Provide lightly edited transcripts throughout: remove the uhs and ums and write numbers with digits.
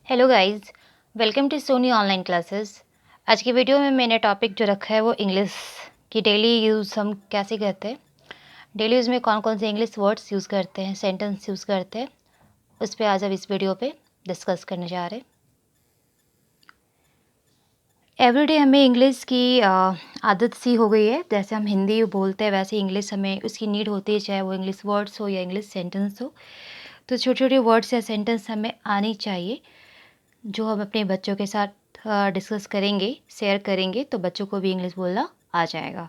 Hello guys, welcome to Soni online classes. आज की video में मैंने टॉपिक जो रखा है वो इंग्लिश की डेली यूज़ हम कैसे करते हैं। डेली यूज़ में कौन कौन से इंग्लिश वर्ड्स यूज़ करते हैं, सेंटेंस यूज़ करते हैं, उस पर आज अब इस वीडियो पे डिस्कस करने जा रहे हैं। एवरीडे हमें इंग्लिश की आदत सी हो गई है। जैसे हम हिंदी बोलते हैं वैसे इंग्लिश हमें उसकी नीड होती है, चाहे वो इंग्लिश वर्ड्स हो या इंग्लिश सेंटेंस हो। तो छोटे छोटे वर्ड्स या सेंटेंस हमें आनी चाहिए, जो हम अपने बच्चों के साथ डिस्कस करेंगे, शेयर करेंगे, तो बच्चों को भी इंग्लिश बोलना आ जाएगा।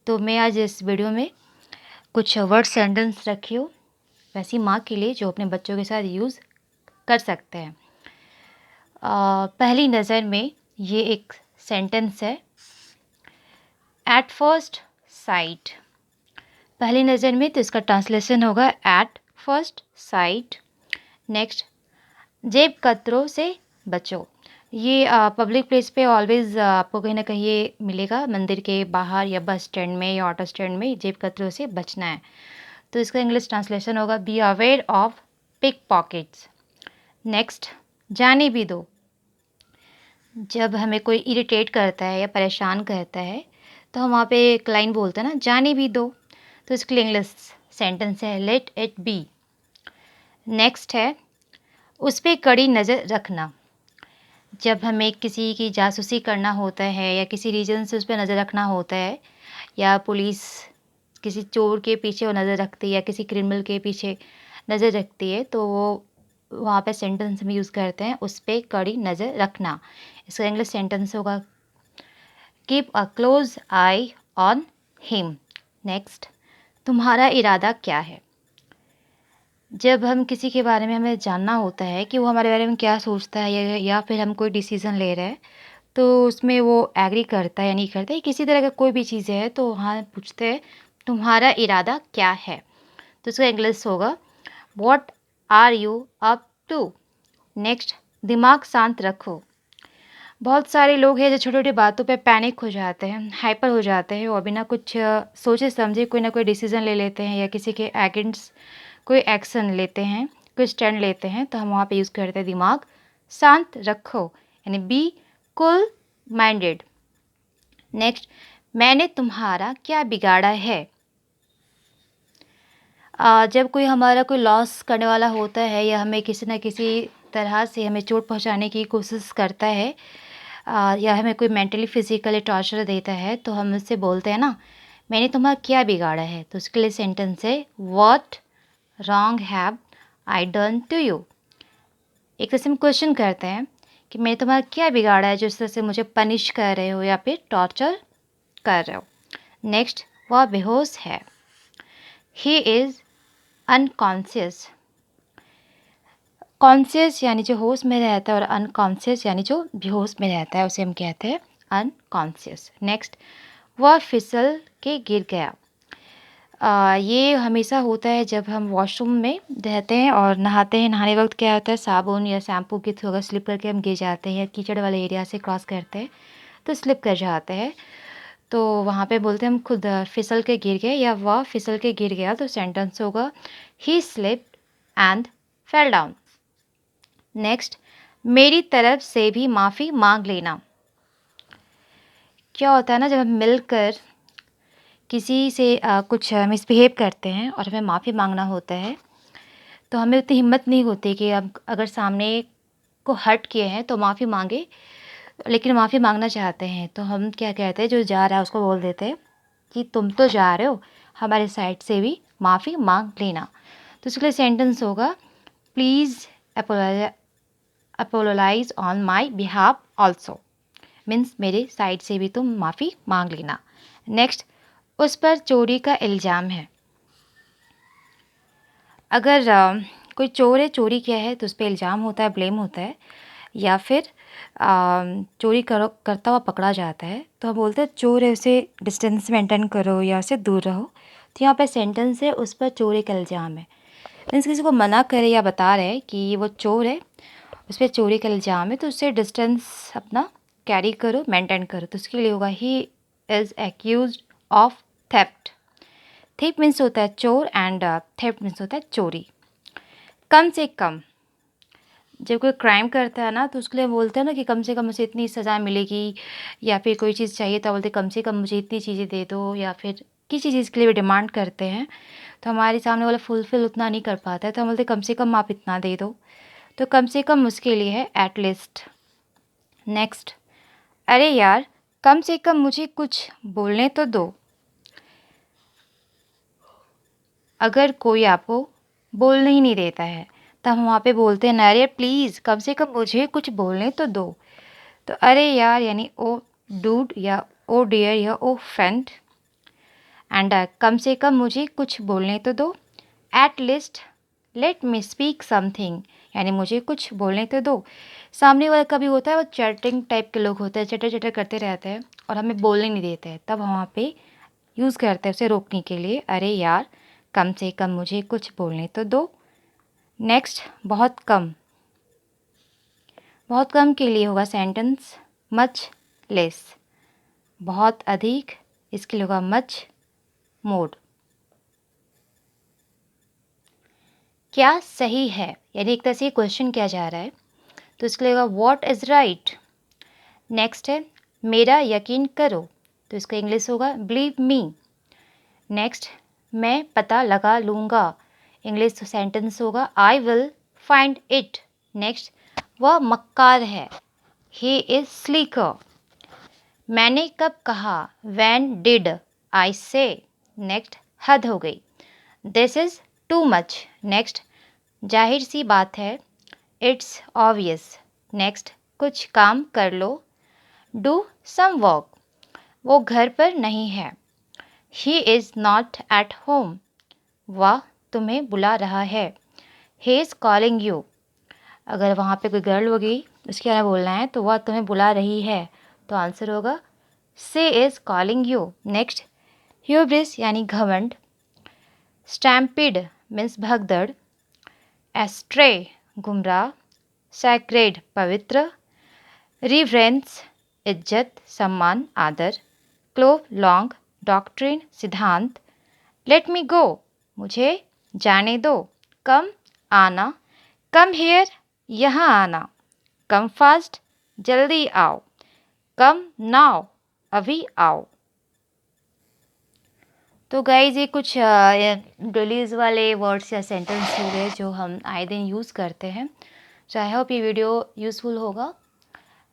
तो मैं आज इस वीडियो में कुछ वर्ड सेंटेंस रखी हूँ वैसी माँ के लिए, जो अपने बच्चों के साथ यूज़ कर सकते हैं। पहली नज़र में ये एक सेंटेंस है, एट फर्स्ट साइट। पहली नज़र में तो इसका ट्रांसलेशन होगा एट फर्स्ट साइट। नेक्स्ट, जेब कतरों से बचो। ये पब्लिक प्लेस पे ऑलवेज़ आपको कहीं ना कहीं ये मिलेगा, मंदिर के बाहर या बस स्टैंड में या ऑटो स्टैंड में जेब कतरों से बचना है। तो इसका इंग्लिश ट्रांसलेशन होगा be aware of pickpockets. Next, जाने भी दो। जब हमें कोई इरिटेट करता है या परेशान करता है तो हम वहाँ पे एक लाइन बोलते हैं ना, जाने भी दो। तो इसके लिए इंग्लिश सेंटेंस है लेट इट बी। नेक्स्ट है, उस पर कड़ी नज़र रखना। जब हमें किसी की जासूसी करना होता है या किसी रीज़न से उस पर नज़र रखना होता है, या पुलिस किसी चोर के पीछे वो नज़र रखती है या किसी क्रिमिनल के पीछे नज़र रखती है, तो वो वहाँ पे सेंटेंस में यूज़ करते हैं उस पर कड़ी नज़र रखना। इसका इंग्लिश सेंटेंस होगा keep a close I on him. Next, तुम्हारा इरादा क्या है। जब हम किसी के बारे में हमें जानना होता है कि वो हमारे बारे में क्या सोचता है, या फिर हम कोई डिसीज़न ले रहे हैं, तो उसमें वो एग्री करता है या नहीं करता है, किसी तरह का कोई भी चीज़ है, तो वहाँ पूछते हैं तुम्हारा इरादा क्या है। तो इसका इंग्लिश होगा what are you up to. Next, दिमाग शांत रखो। बहुत सारे लोग हैं जो छोटी छोटी बातों पे पैनिक हो जाते हैं, हाइपर हो जाते हैं, और बिना कुछ सोचे समझे कोई ना कोई डिसीज़न ले लेते हैं या किसी के अगेंस्ट कोई एक्शन लेते हैं, कोई स्टैंड लेते हैं। तो हम वहाँ पे यूज़ करते हैं दिमाग शांत रखो, यानी बी कूल माइंडेड। नेक्स्ट, मैंने तुम्हारा क्या बिगाड़ा है। जब कोई हमारा कोई लॉस करने वाला होता है या हमें किसी न किसी तरह से हमें चोट पहुंचाने की कोशिश करता है, या हमें कोई मेंटली फिजिकली टॉर्चर देता है, तो हम उससे बोलते हैं ना, मैंने तुम्हारा क्या बिगाड़ा है। तो उसके लिए सेंटेंस है what wrong have I done to you. एक तरह से हम क्वेश्चन करते हैं कि मैंने तुम्हारा क्या बिगाड़ा है जो इस तरह से मुझे पनिश कर रहे हो या फिर टॉर्चर कर रहे हो। नेक्स्ट, वह बेहोश है। He is unconscious. कॉन्शियस यानी जो होश में रहता है, और अनकॉन्शियस यानी जो बेहोश में रहता है, उसे हम कहते हैं अनकॉन्शियस। नेक्स्ट, वह फिसल के गिर गया। ये हमेशा होता है जब हम वॉशरूम में रहते हैं और नहाते हैं। नहाने वक्त क्या होता है, साबुन या शैम्पू के थ्रू अगर स्लिप करके हम गिर जाते हैं या कीचड़ वाले एरिया से क्रॉस करते हैं तो स्लिप कर जाते हैं, तो वहाँ पे बोलते हैं हम खुद फिसल के गिर गए या वह फिसल के गिर गया। तो सेंटेंस होगा ही slipped and fell down. Next, मेरी तरफ से भी माफ़ी मांग लेना। क्या होता है ना, जब हम मिलकर किसी से कुछ मिसबिहेव करते हैं और हमें माफ़ी मांगना होता है, तो हमें उतनी हिम्मत नहीं होती कि हम अगर सामने को हर्ट किए हैं तो माफ़ी मांगे, लेकिन माफ़ी मांगना चाहते हैं, तो हम क्या कहते हैं, जो जा रहा है उसको बोल देते हैं कि तुम तो जा रहे हो, हमारे साइड से भी माफ़ी मांग लेना। तो उसके लिए सेंटेंस होगा please apologise on my behalf also. Means मेरे साइड से भी तुम माफ़ी मांग लेना। नेक्स्ट, उस पर चोरी का इल्ज़ाम है। अगर कोई चोर है, चोरी किया है, तो उस पर इल्ज़ाम होता है, ब्लेम होता है, या फिर चोरी करता हुआ पकड़ा जाता है, तो हम बोलते हैं चोर है, उसे डिस्टेंस मेंटेन करो या उससे दूर रहो। तो यहाँ पे सेंटेंस है उस पर चोरी का इल्ज़ाम है। मीन्स किसी को मना करे या बता रहे कि वो चोर है, उस पर चोरी का इल्ज़ाम है, तो उससे डिस्टेंस अपना कैरी करो, मेंटेन करो। तो उसके लिए होगा he is accused of theft. Thief means होता है चोर एंड थेफ्ट मीन्स होता है चोरी। कम से कम, जब कोई क्राइम करता है ना तो उसके लिए बोलते हैं ना कि कम से कम उसे इतनी सज़ा मिलेगी, या फिर कोई चीज़ चाहिए तो बोलते कम से कम मुझे इतनी चीज़ें दे दो, या फिर किसी चीज़ के लिए भी डिमांड करते हैं तो हमारे सामने वाला फुलफ़िल उतना नहीं कर पाता है, तो हम बोलते कम से कम आप इतना दे दो। तो कम से कम उसके लिए है एट लीस्ट। नेक्स्ट, अरे यार कम से कम मुझे कुछ बोलने तो दो। अगर कोई आपको बोलने ही नहीं देता है तब हम वहाँ पे बोलते हैं ना, अरे प्लीज़ कम से कम मुझे कुछ बोलने तो दो। तो अरे यार यानी ओ डूड या ओ डियर या ओ फ्रेंड। एंड कम से कम मुझे कुछ बोलने तो दो। At least let me speak something, यानी मुझे कुछ बोलने तो दो। सामने वाला कभी होता है वो चैटिंग टाइप के लोग होते हैं, चटर चटर करते रहते हैं और हमें बोलने नहीं देते हैं, तब हम वहाँ पे यूज़ करते हैं उसे रोकने के लिए, अरे यार कम से कम मुझे कुछ बोलने तो दो। नेक्स्ट, बहुत कम। बहुत कम के लिए होगा सेंटेंस मच लेस। बहुत अधिक, इसके लिए होगा मच मोर। क्या सही है, यानी एक तरह से क्वेश्चन किया जा रहा है तो इसके लिए होगा व्हाट इज़ राइट। नेक्स्ट है मेरा यकीन करो, तो इसका इंग्लिश होगा बिलीव मी। नेक्स्ट, मैं पता लगा लूँगा, इंग्लिश सेंटेंस होगा I will find it. Next, वह मक्कार है, ही इज़ स्लीकर। मैंने कब कहा, व्हेन डिड आई से। नेक्स्ट, हद हो गई, this is too much. Next, जाहिर सी बात है, इट्स ऑब्वियस। नेक्स्ट, कुछ काम कर लो, डू सम वर्क, वो घर पर नहीं है, he is not at home, वह तुम्हें बुला रहा है, ही इज़ कॉलिंग यू। अगर वहाँ पे कोई गर्ल होगी उसके बारे में बोलना है तो वह तुम्हें बुला रही है, तो आंसर होगा she is calling you. Next, hubris यानी घमंड, स्टैम्पिड मीन्स भगदड़, एस्ट्रे गुमराह, सैक्रेड पवित्र, रिवरेंस इज्जत सम्मान आदर, क्लोव लौंग डॉक्ट्रिन सिद्धांत, लेट मी गो मुझे जाने दो, कम आना, कम हियर यहाँ आना, कम फास्ट जल्दी आओ, कम नाउ अभी आओ। तो गाइज ये कुछ डेलीज वाले वर्ड्स या सेंटेंस हो गए जो हम आए दिन यूज़ करते हैं। सो आई होप ये वीडियो यूज़फुल होगा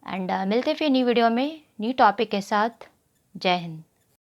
एंड मिलते फिर न्यू वीडियो में न्यू टॉपिक के साथ। जय हिंद।